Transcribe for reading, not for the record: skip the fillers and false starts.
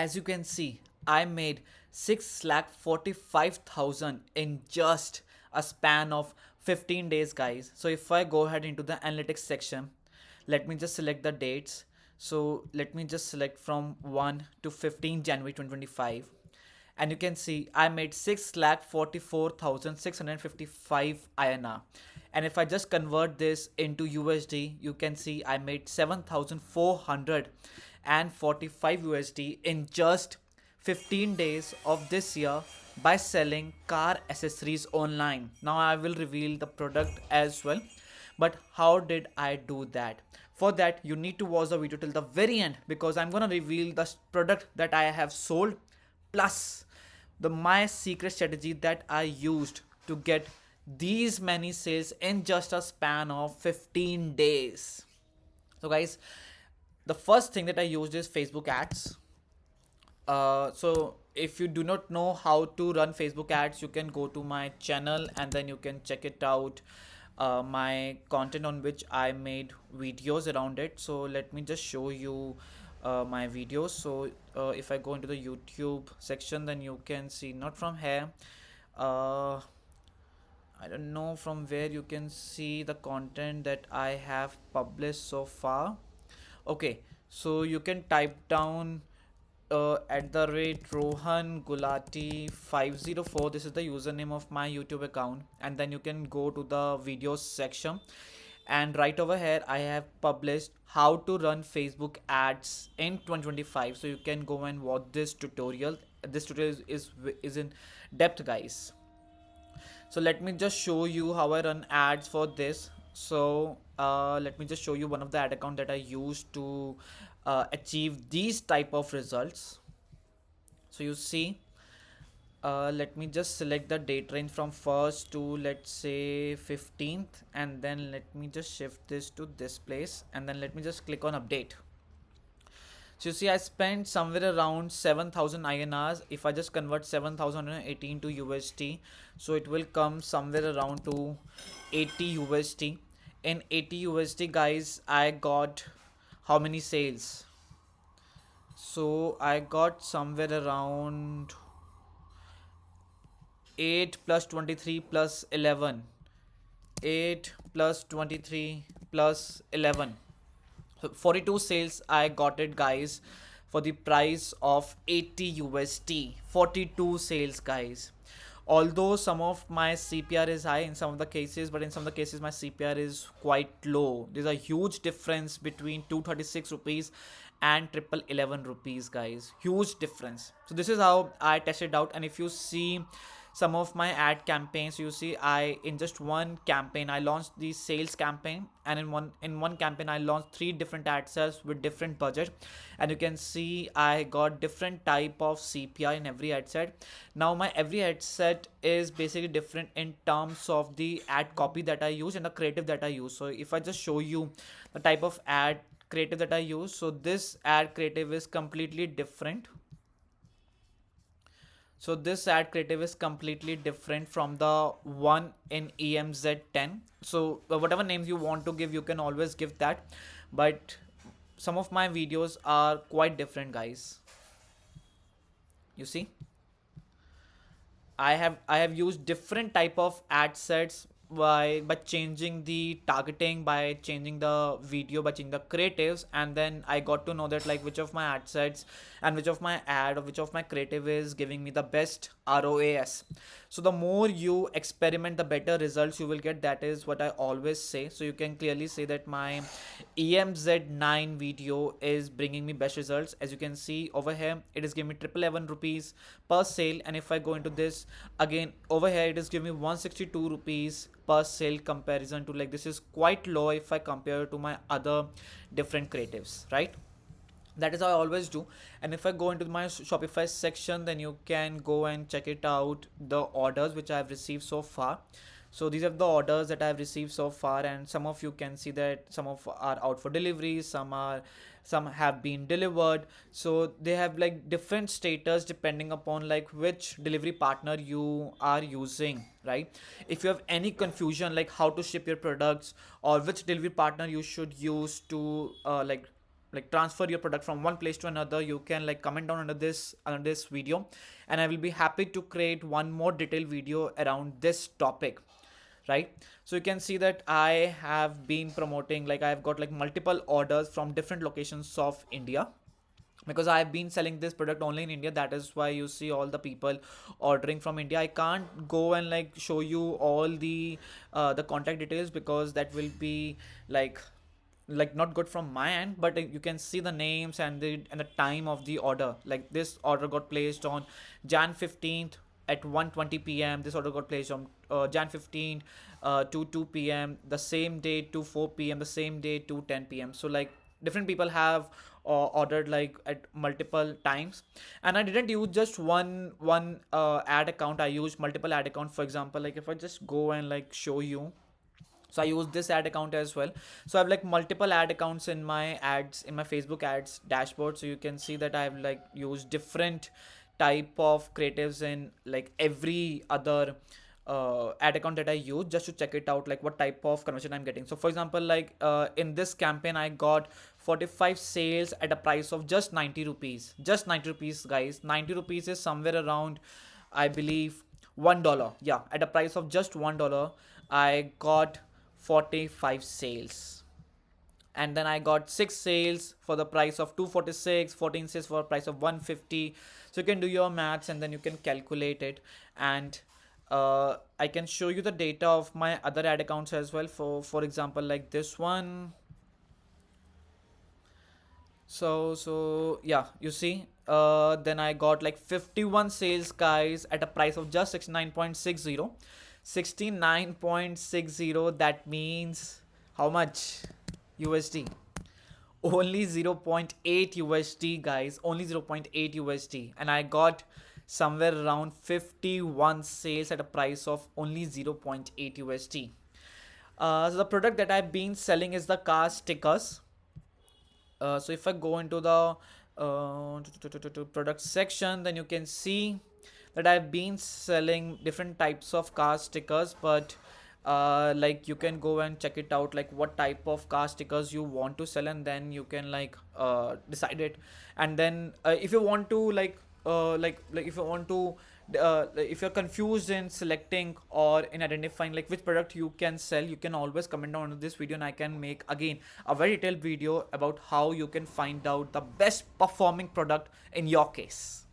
As you can see, I made 6,45,000 in just a span of 15 days, guys. So if I go ahead into the analytics section, let me just select the dates. So let me just select from 1 to 15 January 2025. And you can see I made 6,44,655 INR. And if I just convert this into USD, you can see I made 7,445 USD in just 15 days of this year by selling car accessories online. Now I will reveal the product as well. But how did I do that? For that, you need to watch the video till the very end because I'm gonna reveal the product that I have sold plus the my secret strategy that I used to get these many sales in just a span of 15 days. So guys, the first thing that I used is Facebook ads. So if you do not know how to run Facebook ads, you can go to my channel and then you can check it out. My content on which I made videos around it. So let me just show you my videos. So if I go into the YouTube section, then you can see not from here. Uh, I don't know from where you can see the content that I have published so far. Okay, so you can type down at the rate Rohan Gulati 504. This is the username of my YouTube account, and then you can go to the videos section. And right over here, I have published how to run Facebook ads in 2025. So you can go and watch this tutorial. This tutorial is in depth, guys. So let me just show you how I run ads for this. So let me just show you one of the ad account that I use to achieve these type of results. So you see, let me just select the date range from 1st to let's say 15th, and then let me just shift this to this place, and then let me just click on update. So you see, I spent somewhere around 7,000 INRs. If I just convert 7,018 to USD, so it will come somewhere around to 80 USD. In 80 USD, guys, I got how many sales? So I got somewhere around 8 plus 23 plus 11. 8 plus 23 plus 11. 42 sales I got it, guys, for the price of 80 USD. 42 sales, guys. Although some of my CPR is high in some of the cases, but in some of the cases my CPR is quite low. There's a huge difference between 236 rupees and triple 11 rupees, guys. Huge difference. So this is how I tested out. And if you see some of my ad campaigns, you see I in just one campaign I launched the sales campaign, and in one campaign I launched three different ad sets with different budget, and you can see I got different type of CPI in every ad set. Now my every ad set is basically different in terms of the ad copy that I use and the creative that I use. So if I just show you the type of ad creative that I use, so this ad creative is completely different. So this ad creative is completely different from the one in EMZ10. So whatever names you want to give, you can always give that. But some of my videos are quite different, guys. You see, I have used different type of ad sets by changing the targeting, by changing the video, by changing the creatives, and then I got to know that like which of my ad sets and which of my ad or which of my creative is giving me the best ROAS. So the more you experiment, the better results you will get. That is what I always say. So you can clearly say that my EMZ9 video is bringing me best results. As you can see over here, it is giving me triple 11 rupees per sale. And if I go into this again over here, it is giving me 162 rupees per sale comparison to, like, this is quite low if I compare to my other different creatives, right? That is how I always do. And if I go into my Shopify section, then you can go and check it out, the orders which I have received so far. So these are the orders that I have received so far, and some of you can see that some of are out for delivery, some have been delivered. So they have like different status depending upon like which delivery partner you are using, right? If you have any confusion like how to ship your products or which delivery partner you should use to like like transfer your product from one place to another, you can like comment down under this video, and I will be happy to create one more detailed video around this topic, right? So you can see that I have been promoting, like I've got like multiple orders from different locations of India, because I've been selling this product only in India. That is why you see all the people ordering from India. I can't go and like show you all the contact details, because that will be like not good from my end. But you can see the names and the time of the order. Like this order got placed on Jan 15th at 1:20 p.m. This order got placed on Jan 15th to 2 p.m. the same day, to 4 p.m. the same day, to 10 p.m. So like different people have ordered like at multiple times. And I didn't use just one ad account. I used multiple ad accounts. For example, like if I just go and like show you, so I use this ad account as well. So I have like multiple ad accounts in my ads, in my Facebook ads dashboard. So you can see that I've like used different type of creatives in like every other ad account that I use, just to check it out, like what type of conversion I'm getting. So for example, like in this campaign I got 45 sales at a price of just 90 rupees. Just 90 rupees, guys. 90 rupees is somewhere around, I believe, $1. Yeah, at a price of just $1, I got 45 sales. And then I got 6 sales for the price of 246, 14 sales for the price of 150. So you can do your maths and then you can calculate it. And I can show you the data of my other ad accounts as well. For example, like this one. So yeah, you see, then I got like 51 sales, guys, at a price of just 69.60. 69.60, that means how much USD? Only 0.8 USD, guys. Only 0.8 USD. And I got somewhere around 51 sales at a price of only 0.8 USD. So the product that I've been selling is the car stickers. So if I go into the product section, then you can see that I've been selling different types of car stickers. But like you can go and check it out, like what type of car stickers you want to sell, and then you can like decide it. And then if you want to like if you want to if you're confused in selecting or in identifying like which product you can sell, you can always comment down on this video, and I can make again a very detailed video about how you can find out the best performing product in your case.